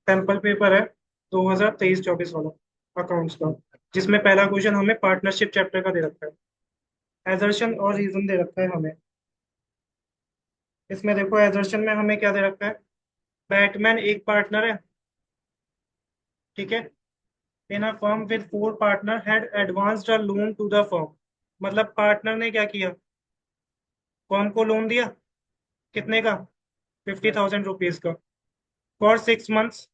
Sample paper है 2023-24 वाला accounts का, जिसमें पहला क्वेश्चन हमें पार्टनरशिप चैप्टर का दे रखा है। एजर्शन और रीजन दे रखा है हमें। इसमें देखो एजर्शन में हमें क्या दे रखा है। बैटमैन एक पार्टनर है, ठीक है। In a firm with four partner had advanced a loan to the firm. मतलब पार्टनर ने क्या किया, फर्म को लोन दिया। कितने का? 50,000 रुपीज का। For 6 months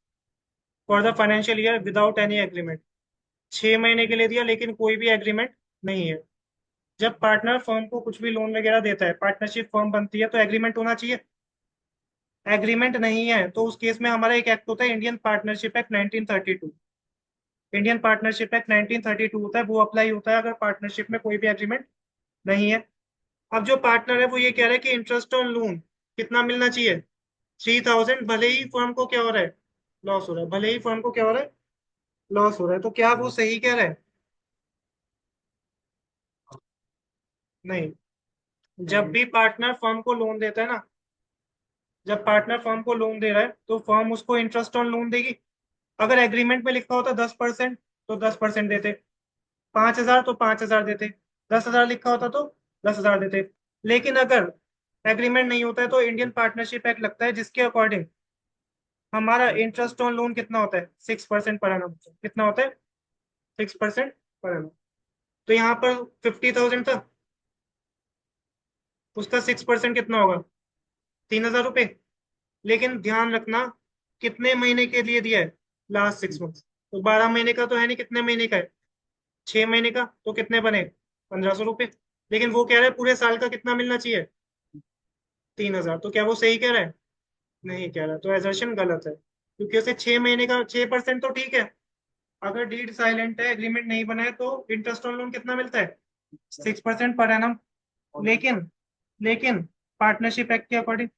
for the financial year without any agreement. 6 महीने के लिए दिया, लेकिन कोई भी एग्रीमेंट नहीं है। जब पार्टनर फर्म को कुछ भी लोन वगैरह देता है, पार्टनरशिप फर्म बनती है, तो एग्रीमेंट होना चाहिए। एग्रीमेंट नहीं है तो उस केस में हमारा एक एक्ट होता है, Indian partnership act 1932। Indian partnership act 1932 होता है, वो अप्लाई होता है अगर पार्टनरशिप में कोई भी एग्रीमेंट नहीं है। अब जो पार्टनर है वो ये कह रहा है कि इंटरेस्ट ऑन लोन कितना मिलना चाहिए, 3,000, भले ही फर्म को क्या हो रहा है, लॉस हो रहा है। भले ही फर्म को क्या हो रहा है, लॉस हो रहा है। तो क्या वो सही कह रहा है? नहीं। जब भी पार्टनर फर्म को लोन देता है ना, जब पार्टनर फर्म को लोन दे रहा है तो फर्म उसको इंटरेस्ट ऑन लोन देगी। अगर एग्रीमेंट में लिखा होता 10%, तो 10% देते। 5,000 तो 5,000 देते। 10,000 लिखा होता तो 10,000 देते। लेकिन अगर एग्रीमेंट नहीं होता है तो इंडियन पार्टनरशिप एक्ट लगता है, जिसके अकॉर्डिंग हमारा इंटरेस्ट ऑन लोन कितना होता है, 6% पर एनम। कितना होता है? 6% पर एनम। तो यहाँ पर 50,000 था, उसका 6% कितना होगा, 3,000 रुपये। लेकिन ध्यान रखना, कितने महीने के लिए दिया है, लास्ट 6 मंथ। तो 12 महीने का तो है नहीं, कितने महीने का है, 6 महीने का। तो कितने बने, 1,500 रुपये। लेकिन वो कह रहा है पूरे साल का कितना मिलना चाहिए, 3,000। तो क्या वो सही कह रहा है? नहीं कह रहा। तो एजर्शन गलत है, क्योंकि उसे 6 महीने का 6% तो ठीक है। अगर डीड साइलेंट है, एग्रीमेंट नहीं बना है, तो इंटरेस्ट ऑन लोन कितना मिलता है, 6% पर एनम। लेकिन लेकिन पार्टनरशिप एक्ट के अकॉर्डिंग,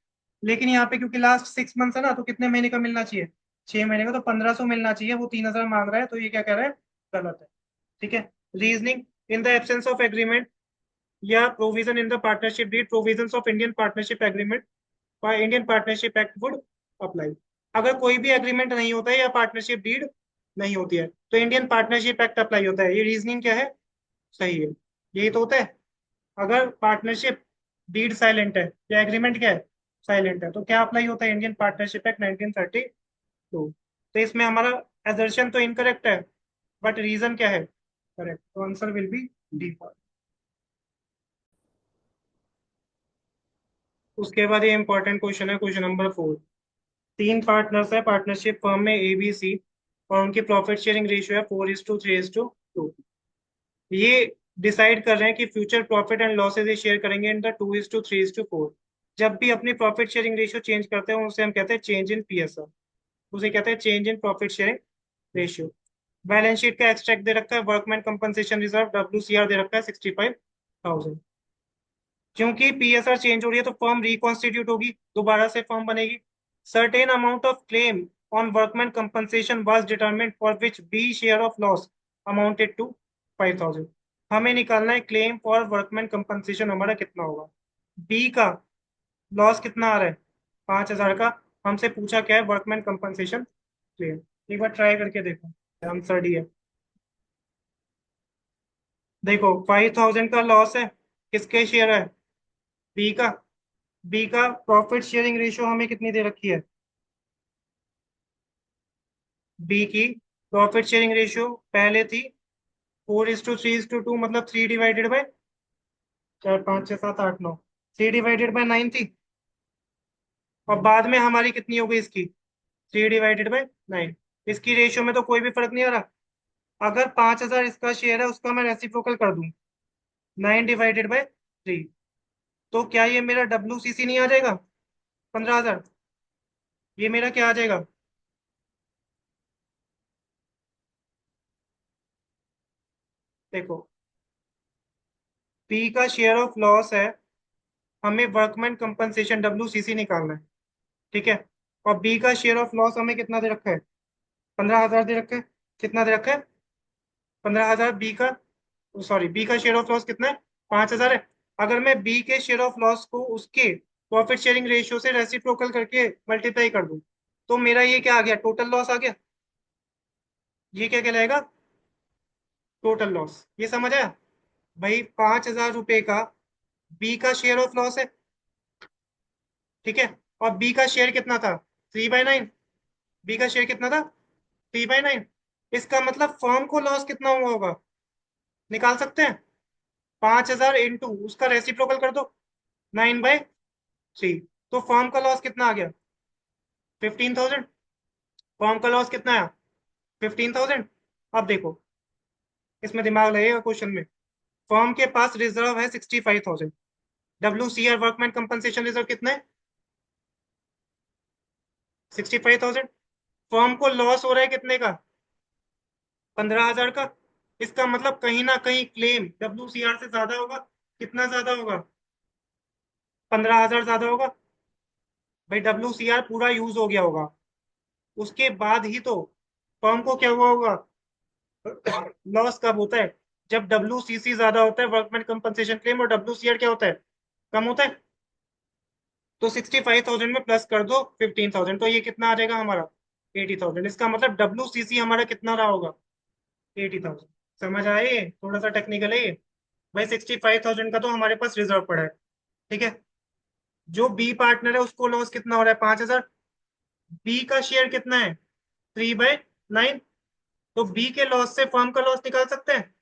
लेकिन यहाँ पे क्योंकि लास्ट 6 मंथ्स है ना, तो कितने महीने का मिलना चाहिए, 6 महीने का। तो 1,500 मिलना चाहिए, वो 3,000 मांग रहा है। तो ये क्या कह रहा है, गलत है। ठीक है। Reasoning, in the absence of agreement या provision in the partnership deed, provisions of Indian partnership agreement और Indian partnership act would apply. अगर कोई भी एग्रीमेंट नहीं होता है या पार्टनरशिप डीड नहीं होती है, तो इंडियन पार्टनरशिप एक्ट अप्लाई होता है। ये रीजनिंग क्या है, सही है। यही तो होता है। अगर पार्टनरशिप डीड साइलेंट है या एग्रीमेंट क्या है, साइलेंट है, तो क्या अप्लाई होता है, इंडियन पार्टनरशिप एक्ट 1932। तो इसमें हमारा एजर्शन तो इनकरेक्ट है, बट रीजन क्या है, करेक्ट। तो आंसर विल बी डी। उसके बाद ये इंपॉर्टेंट क्वेश्चन है, क्वेश्चन नंबर 4। तीन पार्टनर्स है पार्टनरशिप फर्म में, ए बी सी, और उनकी प्रॉफिट शेयरिंग रेशियो है 4:3:2। ये डिसाइड कर रहे हैं कि फ्यूचर प्रॉफिट एंड लॉसेज ये शेयर करेंगे इन द 2:3:4। जब भी अपनी प्रॉफिट शेयरिंग रेशियो चेंज करते हैं, उसे हम कहते हैं चेंज इन पीएसआर। उसे कहते हैं change in profit sharing ratio. Balance sheet का एक्सट्रैक्ट दे रखा है, वर्कमैन कंपनसेशन रिजर्व WCR दे रखा है 65,000। क्योंकि पीएसआर चेंज हो रही है तो फर्म रिकॉन्स्टिट्यूट होगी, दोबारा से फर्म बनेगी। Certain amount of claim on workman compensation was determined for which B share of loss amounted to 5,000। हमें निकालना है क्लेम फॉर वर्कमैन कंपनसेशन हमारा कितना होगा। बी का लॉस कितना आ रहा है, 5,000 का। हमसे पूछा क्या है, वर्कमैन कंपनसेशन क्लेम। एक बार ट्राई करके देखो, आंसर डी है। देखो 5,000 का लॉस है, किसके शेयर है, बी का। बी का प्रॉफिट शेयरिंग रेशियो हमें कितनी दे रखी है, बी की प्रॉफिट शेयरिंग रेशियो पहले थी 4:3:2, मतलब 3/4, 4 5 6 7 8 9, 3/9 थी। और बाद में हमारी कितनी हो गई इसकी, 3/9। इसकी रेशियो में तो कोई भी फर्क नहीं आ रहा। अगर 5,000 इसका शेयर है, उसका मैं रेसिप्रोकल कर दूं 9/3, तो क्या ये मेरा WCC नहीं आ जाएगा, 15,000। ये मेरा क्या आ जाएगा, देखो पी का शेयर ऑफ लॉस है, हमें वर्कमैन कंपनसेशन WCC निकालना है, ठीक है। और बी का शेयर ऑफ लॉस हमें कितना दे रखा है, 15,000 दे रखा है। कितना दे रखा है, 15,000 बी का। सॉरी, बी का शेयर ऑफ लॉस कितना है, 5,000 है। अगर मैं बी के शेयर ऑफ लॉस को उसके प्रॉफिट शेयरिंग रेशियो से रेसिप्रोकल करके मल्टीप्लाई कर दूं, तो मेरा ये क्या आ गया, टोटल लॉस आ गया। ये क्या कहलाएगा, टोटल लॉस। ये समझ आया भाई। 5,000 रुपए का बी का शेयर ऑफ लॉस है, ठीक है। और बी का शेयर कितना था, 3/9। बी का शेयर कितना था, 3/9। इसका मतलब फर्म को लॉस कितना हुआ होगा, निकाल सकते हैं। 5,000 इंटू उसका रेसिप्रोकल कर दो, 9/3। तो फर्म का लॉस कितना आ गया, 15,000। फर्म का लॉस कितना आया, 15,000। अब देखो, इसमें दिमाग लगेगा क्वेश्चन में। फर्म के पास रिजर्व है 65,000। WCR वर्कमैन कंपनसेशन रिजर्व कितना है, 65,000। फर्म को लॉस हो रहा है कितने का, 15,000 का। इसका मतलब कहीं ना कहीं क्लेम WCR से ज्यादा होगा। कितना ज्यादा होगा, 15,000 ज्यादा होगा। भाई WCR पूरा यूज हो गया होगा, उसके बाद ही तो फर्म को क्या हुआ होगा। लॉस कब होता है, जब WCC ज्यादा होता है, वर्कमैन कंपनसेशन क्लेम, और WCR क्या होता है, कम होता है। तो 65,000 में प्लस कर दो 15,000, तो ये कितना आ जाएगा हमारा, 80,000। इसका मतलब WCC हमारा कितना रहा होगा, 80,000। समझ आए, थोड़ा सा टेक्निकल है ये। भाई 65,000 का तो हमारे पास रिजर्व पड़ा है, ठीक है। जो बी पार्टनर है उसको लॉस कितना हो रहा है, 5,000। बी का शेयर कितना है, 3/9। तो बी के लॉस से फर्म का लॉस निकाल सकते हैं।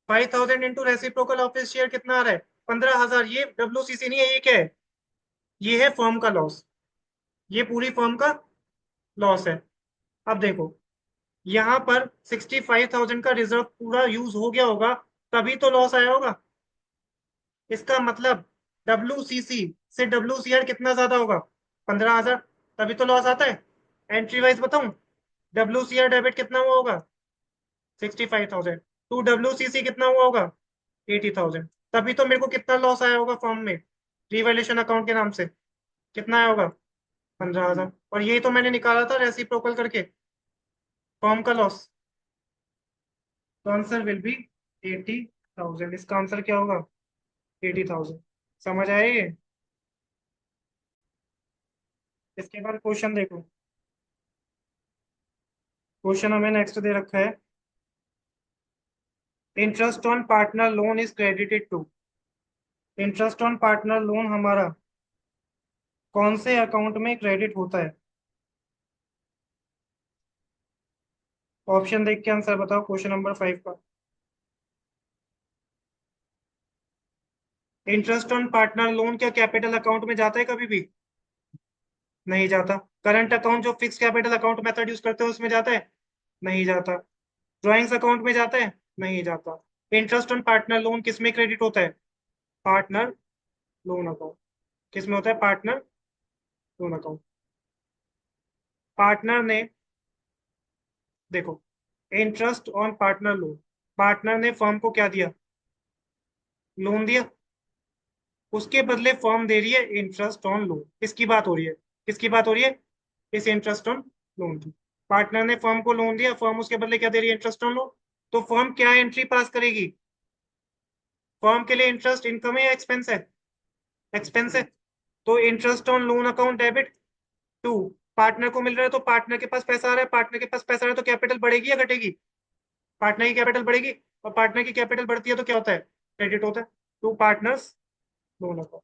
5,000 into reciprocal of his share कितना आ रहा है, 15,000। ये WCC नहीं है, ये क्या है, ये है फर्म का लॉस। ये पूरी फर्म का लॉस है। अब देखो, यहाँ पर 65,000 का रिजर्व पूरा यूज हो गया होगा, तभी तो लॉस आया होगा। इसका मतलब WCC से WCR कितना ज्यादा होगा, 15,000। तभी तो लॉस आता है। एंट्री वाइज बताऊं, WCR डेबिट कितना हुआ होगा, 65,000। टू WCC कितना हुआ होगा, 80,000। तभी तो मेरे को कितना लॉस आया होगा फॉर्म में, रिवैल्यूएशन अकाउंट के नाम से। कितना आया होगा, 15,000। और यही तो मैंने निकाला था रेसिप्रोकल करके, फॉर्म का लॉस। तो आंसर विल बी 80,000। इसका आंसर क्या होगा, 80,000। समझ आए ये? इसके बाद क्वेश्चन देखो। क्वेश्चन हमें नेक्स्ट दे रखा है, interest on partner loan is credited to. Interest on partner loan हमारा कौन से अकाउंट में क्रेडिट होता है। ऑप्शन देख के आंसर बताओ क्वेश्चन नंबर 5 का। इंटरेस्ट ऑन पार्टनर लोन क्या कैपिटल अकाउंट में जाता है कभी भी, नहीं जाता। करंट अकाउंट जो fix capital account method use करते हैं उसमें जाता है, नहीं जाता। ड्राइंग्स अकाउंट में जाता है, नहीं जाता। इंटरेस्ट ऑन पार्टनर लोन किस में क्रेडिट होता है, पार्टनर लोन अकाउंट। किस में होता है, पार्टनर लोन अकाउंट। पार्टनर ने, देखो, interest on partner loan, partner ने फर्म को क्या दिया, लोन दिया। उसके बदले फर्म दे रही है इंटरेस्ट ऑन लोन। किसकी बात हो रही है, किसकी बात हो रही है, इस इंटरेस्ट ऑन लोन की। पार्टनर ने फर्म को लोन दिया, फर्म उसके बदले क्या दे रही है, इंटरेस्ट ऑन लोन। तो फर्म क्या एंट्री पास करेगी, फर्म के लिए इंटरेस्ट इनकम है या एक्सपेंस है, एक्सपेंस है। तो interest on loan account debit to, partner को मिल रहा है तो पार्टनर के पास पैसा आ रहा है, पार्टनर के पास पैसा आ रहा है तो कैपिटल बढ़ेगी या घटेगी, पार्टनर की कैपिटल बढ़ेगी। और पार्टनर की कैपिटल बढ़ती है तो क्या होता है, क्रेडिट होता है। टू पार्टनर्स लोन अकाउंट,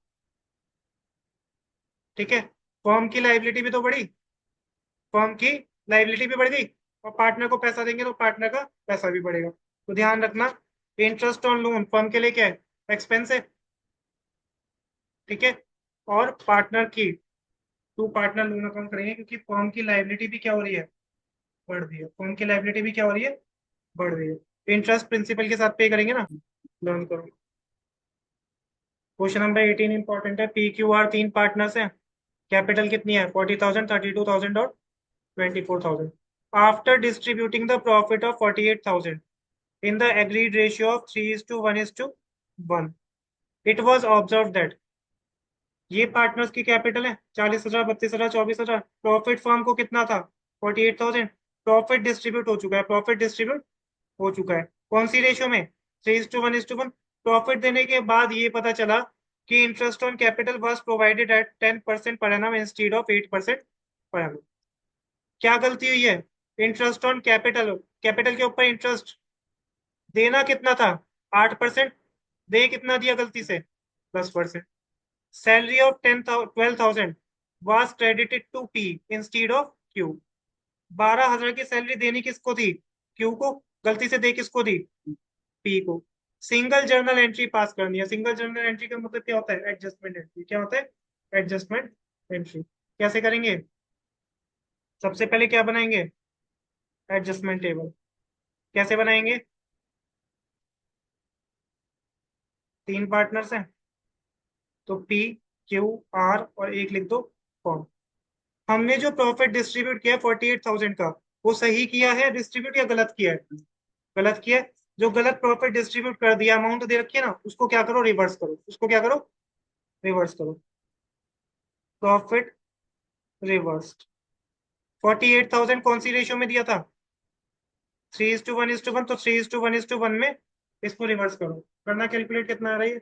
ठीक है। फर्म की लाइबिलिटी भी तो बढ़ी, फर्म की लाइबिलिटी भी बढ़ गई, और पार्टनर को पैसा देंगे तो पार्टनर का पैसा भी बढ़ेगा। तो ध्यान रखना, इंटरेस्ट ऑन लोन फर्म के लिए क्या है, एक्सपेंस है, ठीक है। और पार्टनर की, टू पार्टनर लोन अकाउंट करेंगे क्योंकि फर्म की लाइबिलिटी भी क्या हो रही है, बढ़ रही है। फर्म की लाइबिलिटी भी क्या हो रही है, बढ़ रही है। इंटरेस्ट प्रिंसिपल के साथ पे करेंगे ना, लर्न करो। क्वेश्चन नंबर 18 इंपॉर्टेंट है। PQR तीन पार्टनर्स हैं, कैपिटल कितनी है, 40,000, 32,000 और 24,000। After distributing the profit of 48,000 in the agreed ratio of 3:1:1, it was observed that, ये पार्टनर्स की कैपिटल है 40,000, 32,000, 24,000। प्रॉफिट फर्म को कितना था, 48,000। प्रॉफिट डिस्ट्रीब्यूट हो चुका है, प्रॉफिट डिस्ट्रीब्यूट हो चुका है। कौन सी रेशियो में, 3:1:1। प्रॉफिट देने के बाद ये पता चला कि interest on capital was provided eight 10% per annum instead of 8% per annum. क्या गलती हुई है? इंटरेस्ट ऑन कैपिटल, कैपिटल के ऊपर इंटरेस्ट देना कितना था? 8%। दे कितना दिया गलती से? 10%। Salary of 12,000 was credited to P instead of Q. 12,000 की सैलरी देनी किसको थी? क्यू को। गलती से दे किसको दी? पी को। सिंगल जर्नल एंट्री पास करनी है। सिंगल जर्नल एंट्री का मतलब क्या होता है? Adjustment entry. क्या होता है? Adjustment entry. कैसे करेंगे? सबसे पहले क्या बनाएंगे? Adjustment table. कैसे बनाएंगे? 3 पार्टनर्स हैं, तो पी, क्यू, आर और एक लिख दो फॉर्म। हमने जो प्रॉफिट डिस्ट्रीब्यूट किया 48,000 का, वो सही किया है डिस्ट्रीब्यूट या गलत किया है? गलत किया है। जो गलत प्रॉफिट डिस्ट्रीब्यूट कर दिया, अमाउंट दे रखी है ना, उसको क्या करो? रिवर्स करो। उसको क्या करो? रिवर्स करो। Profit reversed. 48,000 कौन सी रेशियो में दिया था? 3:1:1। तो 3:1:1 में इसको रिवर्स करो। करना कैलकुलेट कितना आ रही है?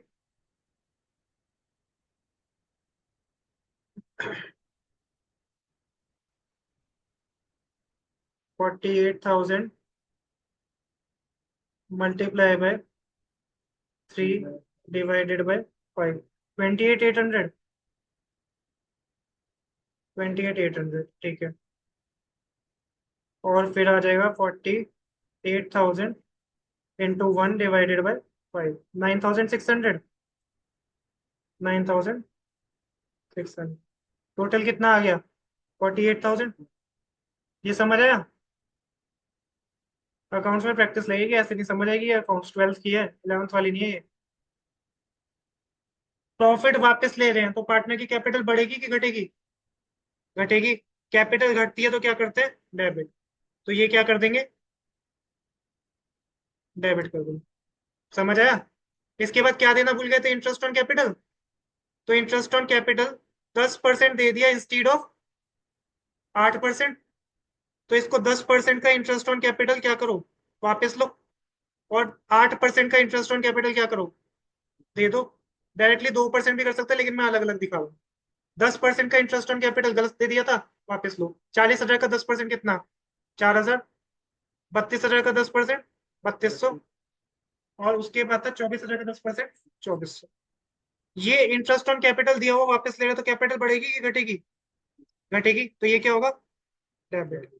48,000 मल्टीप्लाई बाय 3 डिवाइडेड बाय 5। 28,800। 28,800 ठीक है। और फिर आ जाएगा 48,000 × 1 डिवाइडेड बाय 5। 9,600। 9,600। टोटल कितना आ गया? 48,000। ये समझ आया? अकाउंट्स में प्रैक्टिस लगेगी, ऐसे नहीं समझ आएगी। अकाउंट्स 12th की है, 11th वाली नहीं है ये। प्रॉफिट वापस ले रहे हैं तो पार्टनर की कैपिटल बढ़ेगी कि घटेगी? घटेगी। कैपिटल घटती है तो क्या करते हैं? डेबिट। तो ये क्या कर देंगे? डेबिट कर देंगे। समझ आया? इसके बाद क्या देना भूल गए थे? Interest on capital. तो इंटरेस्ट ऑन कैपिटल 10% दे दिया इंस्टीड ऑफ 8%। तो इसको 10% का इंटरेस्ट ऑन कैपिटल क्या करो? वापस लो। और 8% का इंटरेस्ट ऑन कैपिटल क्या करो? दे दो। डायरेक्टली 2% भी कर सकते हैं, लेकिन मैं अलग अलग दिखा रहा हूँ। 10% का इंटरेस्ट ऑन कैपिटल गलत दे दिया था, वापस लो। 40,000 का 10% कितना? 4,000। 32,000 का 10% 3,200। और उसके बाद था 24,000 का 10% 2,400। ये इंटरेस्ट ऑन कैपिटल दिया हुआ वापस ले रहे तो कैपिटल बढ़ेगी कि घटेगी? घटेगी। तो ये क्या होगा? डेबिट।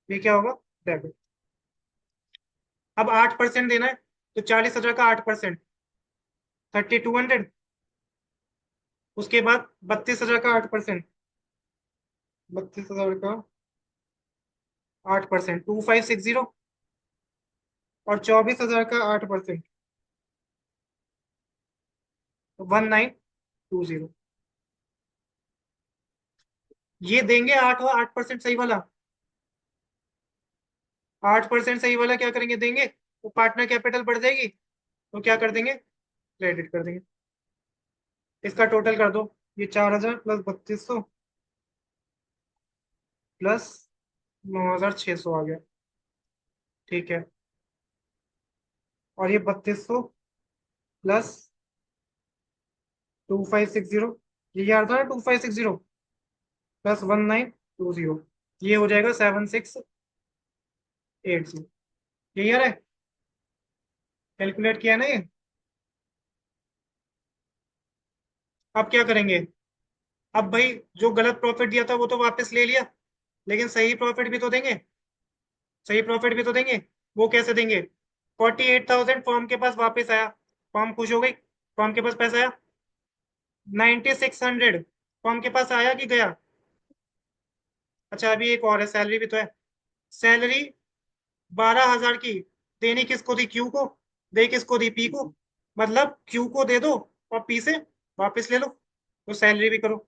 ये क्या होगा? डेबिट। अब 8% देना है, तो 40,000 का 8% 3,200। उसके बाद 32,000 का 8%। 32,000 का 8% 2,560। और 24,000 का 8% 1,920। ये देंगे 8% सही वाला। 8% सही वाला क्या करेंगे? देंगे तो पार्टनर कैपिटल बढ़ जाएगी, तो क्या कर देंगे? क्रेडिट कर देंगे। इसका टोटल कर दो। ये 4,000 प्लस 3,200 प्लस 9,600 आ गया। ठीक है। और ये 3,200 प्लस 2,560। ये आ रहा है 2,560 प्लस 1,920। ये हो जाएगा 7,680। क्लियर है? कैलकुलेट किया ना ये? अब क्या करेंगे? अब भाई, जो गलत प्रॉफिट दिया था वो तो वापस ले लिया, लेकिन सही प्रॉफिट भी तो देंगे। सही प्रॉफिट भी तो देंगे। वो कैसे देंगे? 48,000 फर्म के पास वापस आया, फर्म खुश हो गई, फर्म के पास पैसा आया। 9,600 फर्म के पास आया कि गया? अच्छा, अभी एक और है, सैलरी भी तो है। सैलरी 12,000 की देनी किसको थी? क्यू को। दे किसको दी? पी को। मतलब क्यू को दे दो और पी से वापस ले लो। तो सैलरी भी करो।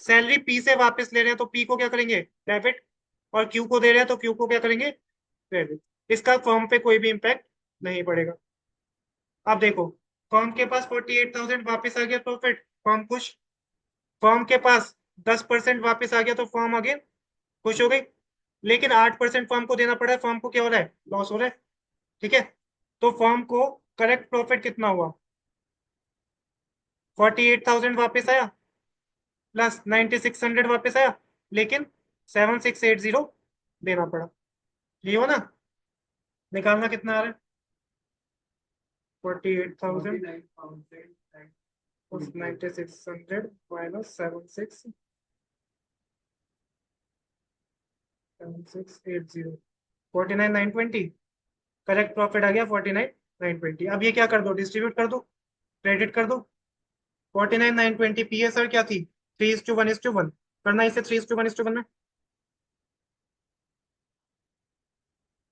सैलरी पी से वापस ले रहे हैं तो पी को क्या करेंगे? डेबिट। और क्यू को दे रहे हैं तो क्यू को क्या करेंगे? क्रेडिट। इसका फर्म पे कोई भी इंपैक्ट नहीं पड़ेगा। अब देखो, फर्म के पास 48,000 वापस आ गया प्रॉफिट, फर्म खुश। फर्म के पास 10% वापस आ गया तो फर्म अगेन खुश हो गई। लेकिन 8% फर्म को देना पड़ा है, फर्म को क्या हो रहा है? लॉस हो रहा है। ठीक है। तो फर्म को करेक्ट प्रॉफिट कितना हुआ? 48,000 वापस आया प्लस 9,600 वापस आया। लेकिन 7680 देना पड़ा। ये हो ना, निकालना कितना आ रहा है? 48,000 9600 माइनस 7680 49,920। करेक्ट प्रॉफिट आ गया 49,920। अब ये क्या कर दो, डिस्ट्रीब्यूट कर दो, क्रेडिट कर दो। 49,920 पी ए सर क्या थी? 3:1:1 करना इसे 3:1:1 में।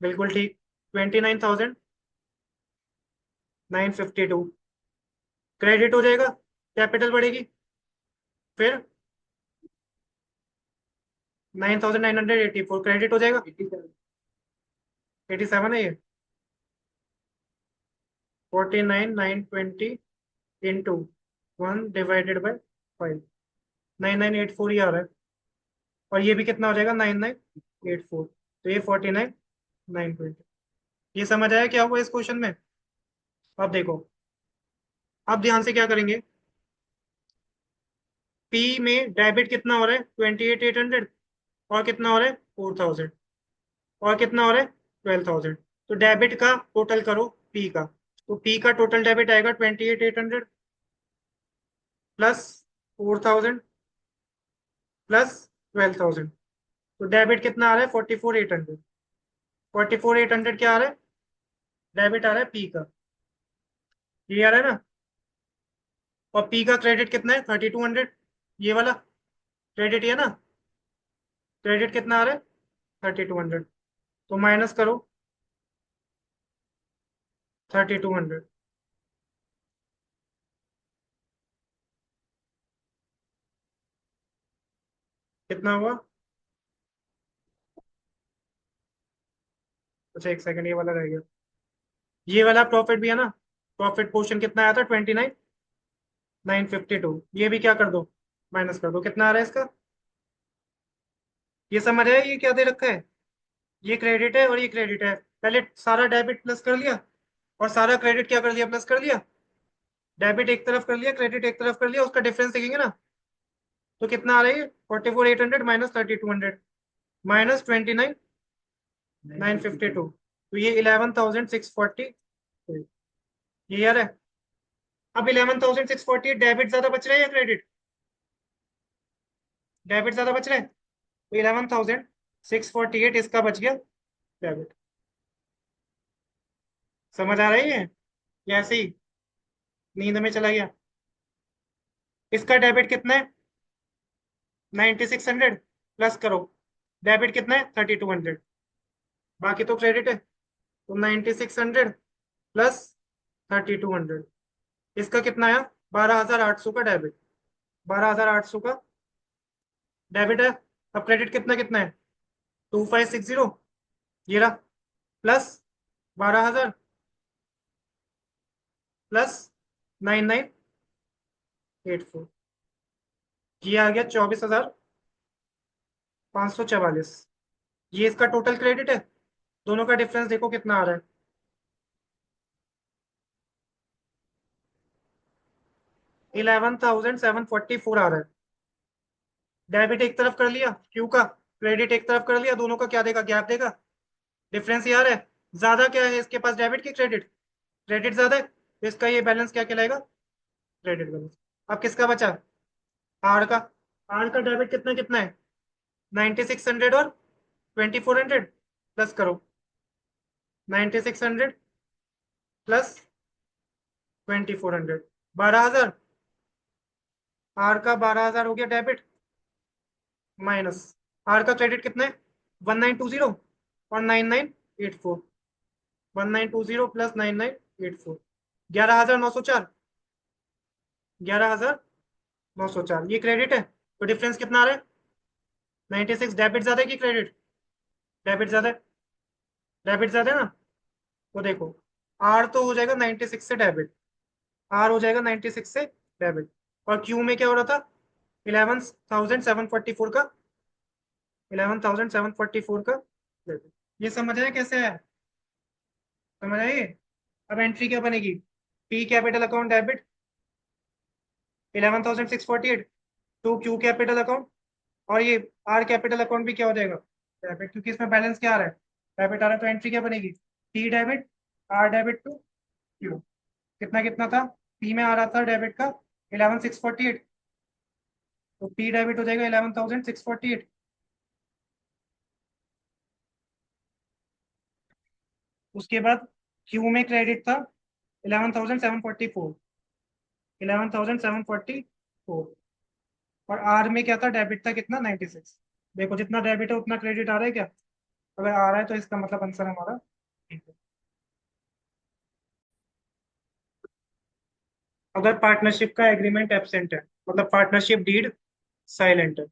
बिल्कुल ठीक। 29,952 क्रेडिट हो जाएगा, कैपिटल बढ़ेगी, फिर 9,984 क्रेडिट हो जाएगा। 87 है ये। 49,920 इंटू 1/5 9,984 ही आ रहा है। और ये भी कितना हो जाएगा? 9,984। तो ये 49,920। ये समझ आया क्या हुआ इस क्वेश्चन में? अब देखो, अब ध्यान से क्या करेंगे। पी में डेबिट कितना हो रहा है? 28,800। और कितना हो रहा है? 4,000। और कितना हो रहा है? 12,000। तो डेबिट का टोटल करो पी का। तो पी का टोटल डेबिट आएगा 28,800 प्लस 4,000 प्लस 12,000। तो डेबिट कितना आ रहा है? 44,800। 44,800 क्या आ रहा है? डेबिट आ रहा है पी का। ये आ रहा है ना। और पी का क्रेडिट कितना है? 3,200। ये वाला क्रेडिट ये ना। क्रेडिट कितना आ रहा है? 3,200। तो माइनस करो 3,200। कितना हुआ? अच्छा एक सेकंड, ये वाला रह गया। ये वाला प्रॉफिट भी है ना। प्रॉफिट पोर्शन कितना आया था? 29,952। ये भी क्या कर दो, माइनस कर दो। कितना आ रहा है इसका? ये समझ आया ये क्या दे रखा है? ये क्रेडिट है और ये क्रेडिट है। पहले सारा डेबिट प्लस कर लिया, और सारा क्रेडिट क्या कर दिया? प्लस कर दिया। डेबिट एक तरफ कर लिया, क्रेडिट एक तरफ कर लिया, उसका डिफरेंस देखेंगे ना। तो कितना आ रहा है? 44,800 माइनस 3,200 माइनस 29,952। तो ये 11,640। ये यार है। अब 11,640 डेबिट ज्यादा बच रहा है या क्रेडिट? डेबिट ज्यादा बच रहा है। तो 11,648 इसका बच गया डेबिट। समझ आ रही है? या ऐसे ही नींद में चला गया? इसका डेबिट कितना है? 9,600 प्लस करो। डेबिट कितना है? 3,200। बाकी तो क्रेडिट है। तो 9,600 प्लस 3,200, इसका कितना आया? 12,800 का डेबिट। 12,800 का डेबिट है। अब क्रेडिट कितना कितना है? 2,560। ये रहा। Plus 12,000 plus 9,984। ये आ गया 24,544। ये इसका टोटल क्रेडिट है। दोनों का डिफरेंस देखो कितना आ रहा है। 11,744 आ रहा है। डेबिट एक तरफ कर लिया क्यू का, क्रेडिट एक तरफ कर लिया, दोनों का क्या देगा? गैप देगा। डिफरेंस ये आ रहा है। ज्यादा क्या है इसके पास, डेबिट की क्रेडिट? क्रेडिट ज्यादा है, तो इसका ये बैलेंस क्या कहलाएगा? Credit balance. अब किसका बचा? आर का। आर का डेबिट कितना कितना है? 9,600 और 2,400 प्लस करो। 9,600 प्लस 2,400 12,000। आर का 12,000 हो गया डेबिट, माइनस आर का क्रेडिट कितना है? 1,920 और 9,984। 1,920 प्लस 9,984, 11,904। 11,904 ये क्रेडिट है। तो डिफरेंस कितना आ रहा है? 96। डेबिट ज्यादा है कि क्रेडिट? डेबिट ज्यादा है। डेबिट ज्यादा है ना। तो देखो, आर तो हो जाएगा 96 से डेबिट। आर हो जाएगा 96 से डेबिट। और क्यू में क्या हो रहा था? 11,744 का। 11,744 का डेबिट। ये समझ आया कैसे है? समझ आइए। अब एंट्री क्या बनेगी? P capital account debit 11,648 to Q capital account और ये आर कैपिटल अकाउंट भी क्या हो जाएगा, डेबिट, क्योंकि इसमें बैलेंस क्या आ रहा है, डेबिट आ रहा है, तो एंट्री क्या बनेगी, T debit, R debit to Q. कितना कितना था, पी में आ रहा था डेबिट का 11,648, तो पी डेबिट हो जाएगा 11,648। उसके बाद क्यू में क्रेडिट था 11,744, 11,744, और आर में क्या था, डेबिट था कितना 96। देखो जितना डेबिट है उतना क्रेडिट आ रहा है क्या, अगर आ रहा है तो इसका मतलब आंसर हमारा ठीक है। अगर पार्टनरशिप का एग्रीमेंट एब्सेंट है, मतलब पार्टनरशिप डीड साइलेंट है,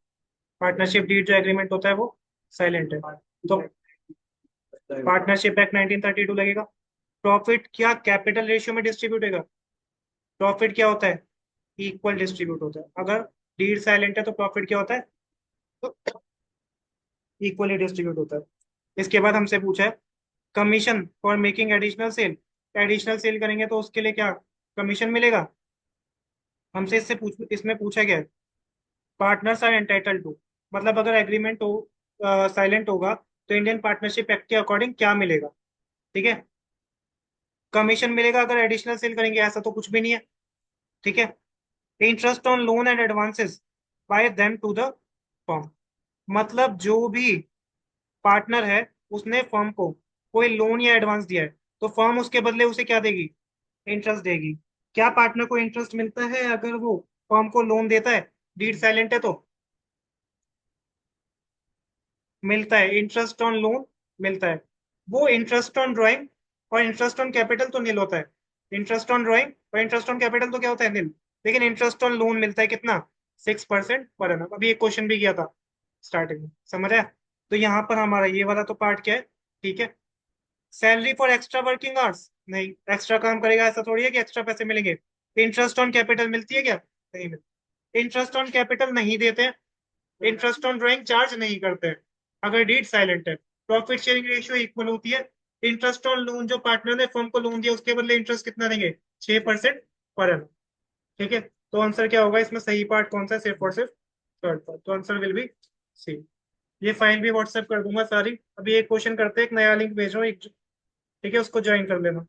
पार्टनरशिप डीड जो एग्रीमेंट होता है वो साइलेंट है, तो पार्टनरशिप एक्ट 1932 लगेगा। प्रॉफिट क्या कैपिटल रेशियो में डिस्ट्रीब्यूट होगा, प्रॉफिट क्या होता है, इक्वल डिस्ट्रीब्यूट होता है। अगर डीड साइलेंट है तो प्रॉफिट क्या होता है, इक्वली डिस्ट्रीब्यूट होता है। इसके बाद हमसे पूछा है commission for making additional sale, additional sale करेंगे तो उसके लिए क्या कमीशन मिलेगा, हमसे इसमें पूछा गया है पार्टनर्स आर एंटाइटल टू, मतलब अगर एग्रीमेंट हो साइलेंट होगा तो इंडियन पार्टनरशिप एक्ट के अकॉर्डिंग क्या मिलेगा, ठीक है। कमीशन मिलेगा अगर एडिशनल सेल करेंगे, ऐसा तो कुछ भी नहीं है, ठीक है। Interest on loan and advances by them to the firm, मतलब जो भी पार्टनर है उसने फर्म को कोई लोन या एडवांस दिया है तो फर्म उसके बदले उसे क्या देगी, इंटरेस्ट देगी। क्या पार्टनर को इंटरेस्ट मिलता है अगर वो फर्म को लोन देता है, डीड साइलेंट है तो मिलता है, इंटरेस्ट ऑन लोन मिलता है। वो इंटरेस्ट ऑन ड्राइंग और इंटरेस्ट ऑन कैपिटल तो नील होता है, इंटरेस्ट ऑन ड्राइंग और इंटरेस्ट ऑन कैपिटल तो क्या होता है नील, लेकिन इंटरेस्ट ऑन लोन मिलता है कितना, 6% पर annum। अभी एक क्वेश्चन भी किया था स्टार्टिंग में, समझ आया। तो यहाँ पर हमारा ये वाला तो पार्ट क्या है, ठीक है। Salary for extra working hours, नहीं एक्स्ट्रा काम करेगा ऐसा थोड़ी है कि एक्स्ट्रा पैसे मिलेंगे। इंटरेस्ट ऑन कैपिटल मिलती है क्या, नहीं मिलती। इंटरेस्ट ऑन कैपिटल नहीं देते हैं, इंटरेस्ट ऑन ड्राइंग चार्ज नहीं करते हैं अगर डीड साइलेंट है। प्रॉफिट शेयरिंग रेशियो इक्वल होती है, इंटरेस्ट ऑन लोन जो पार्टनर ने फर्म को लोन दिया उसके बदले इंटरेस्ट कितना देंगे, 6% पर annum, ठीक है। तो आंसर क्या होगा इसमें, सही पार्ट कौन सा है, सिर्फ और सिर्फ थर्ड पार्ट, तो आंसर विल बी सी। ये फाइल भी व्हाट्सएप कर दूंगा सारी। अभी एक क्वेश्चन करते हैं, एक नया लिंक भेज रहा हूँ एक, ठीक है, उसको ज्वाइन कर लेना।